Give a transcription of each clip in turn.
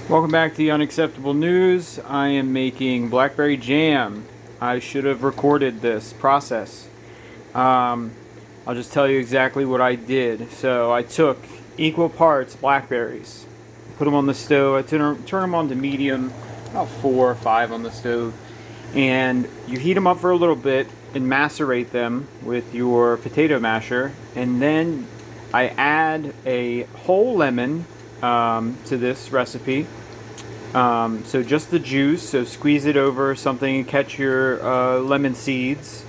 Welcome back to the Unacceptable News. I am making BlackBerry Jam. I should have recorded this process. I'll just tell you exactly what I did. So I took equal parts blackberries, put them on the stove. I turn them on to medium, about 4 or 5 on the stove, and you heat them up for a little bit and macerate them with your potato masher, and then I add a whole lemon to this recipe. So just the juice, so squeeze it over something and catch your lemon seeds,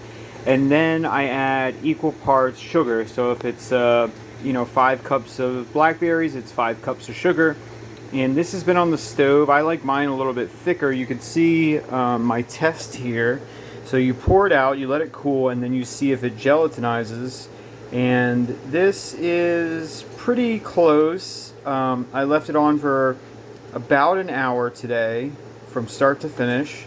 and then I add equal parts sugar. So if it's 5 cups of blackberries, it's 5 cups of sugar. And this has been on the stove. I like mine a little bit thicker. You can see my test here. So you pour it out, you let it cool, and then you see if it gelatinizes. And this is pretty close. I left it on for about an hour today from start to finish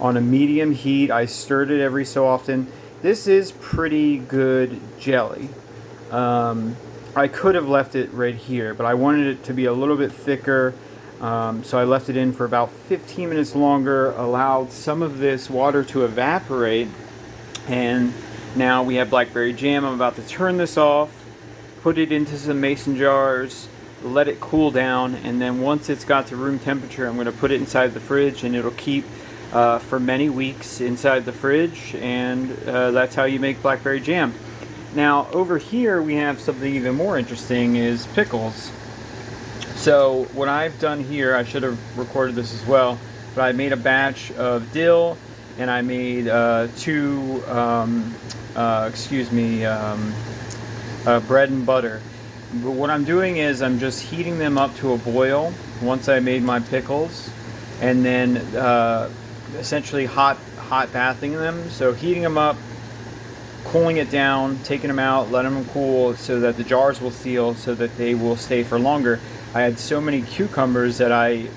on a medium heat. I stirred it every so often. This is pretty good jelly. I could have left it right here, but I wanted it to be a little bit thicker, so I left it in for about 15 minutes longer, allowed some of this water to evaporate, and now we have blackberry jam. I'm about to turn this off, put it into some mason jars, let it cool down, and then once it's got to room temperature, I'm going to put it inside the fridge, and it'll keep for many weeks inside the fridge, and that's how you make blackberry jam. Now over here we have something even more interesting, is pickles. So what I've done here, I should have recorded this as well, but I made a batch of dill, and I made 2 bread and butter. But what I'm doing is I'm just heating them up to a boil once I made my pickles, and then essentially hot bathing them. So heating them up, cooling it down, taking them out, letting them cool so that the jars will seal, so that they will stay for longer. I had so many cucumbers that I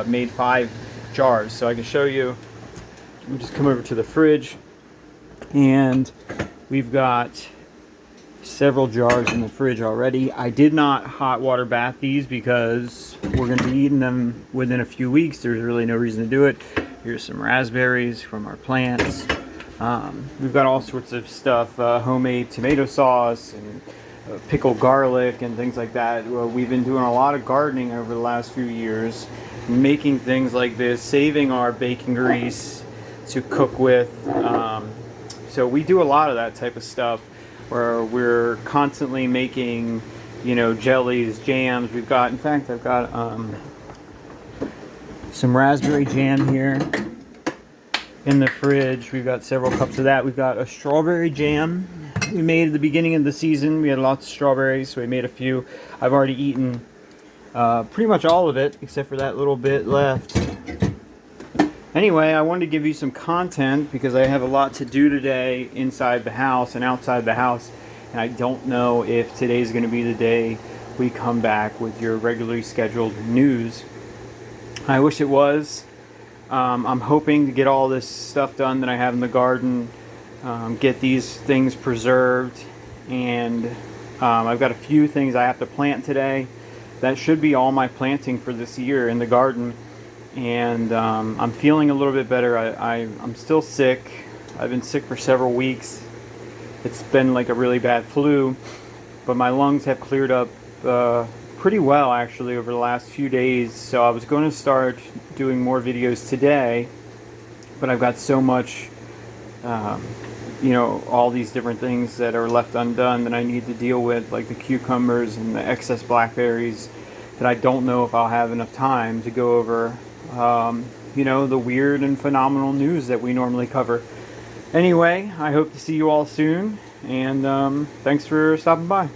made 5 jars. So I can show you. Let me just come over to the fridge, and we've got several jars in the fridge already. I did not hot water bath these because we're going to be eating them within a few weeks. There's really no reason to do it. Here's some raspberries from our plants. We've got all sorts of stuff, homemade tomato sauce and pickled garlic and things like that. We've been doing a lot of gardening over the last few years, making things like this, saving our bacon grease to cook with. So we do a lot of that type of stuff, where we're constantly making, jellies, jams. We've got, in fact, I've got some raspberry jam here in the fridge. We've got several cups of that. We've got a strawberry jam we made at the beginning of the season. We had lots of strawberries, so we made a few. I've already eaten pretty much all of it, except for that little bit left. Anyway, I wanted to give you some content because I have a lot to do today inside the house and outside the house, and I don't know if today's going to be the day we come back with your regularly scheduled news. I wish it was. I'm hoping to get all this stuff done that I have in the garden, get these things preserved, and I've got a few things I have to plant today. That should be all my planting for this year in the garden. And I'm feeling a little bit better. I'm still sick. I've been sick for several weeks. It's been like a really bad flu, but my lungs have cleared up pretty well actually over the last few days. So I was going to start doing more videos today, but I've got so much, all these different things that are left undone that I need to deal with, like the cucumbers and the excess blackberries, that I don't know if I'll have enough time to go over the weird and phenomenal news that we normally cover. Anyway, I hope to see you all soon, and thanks for stopping by.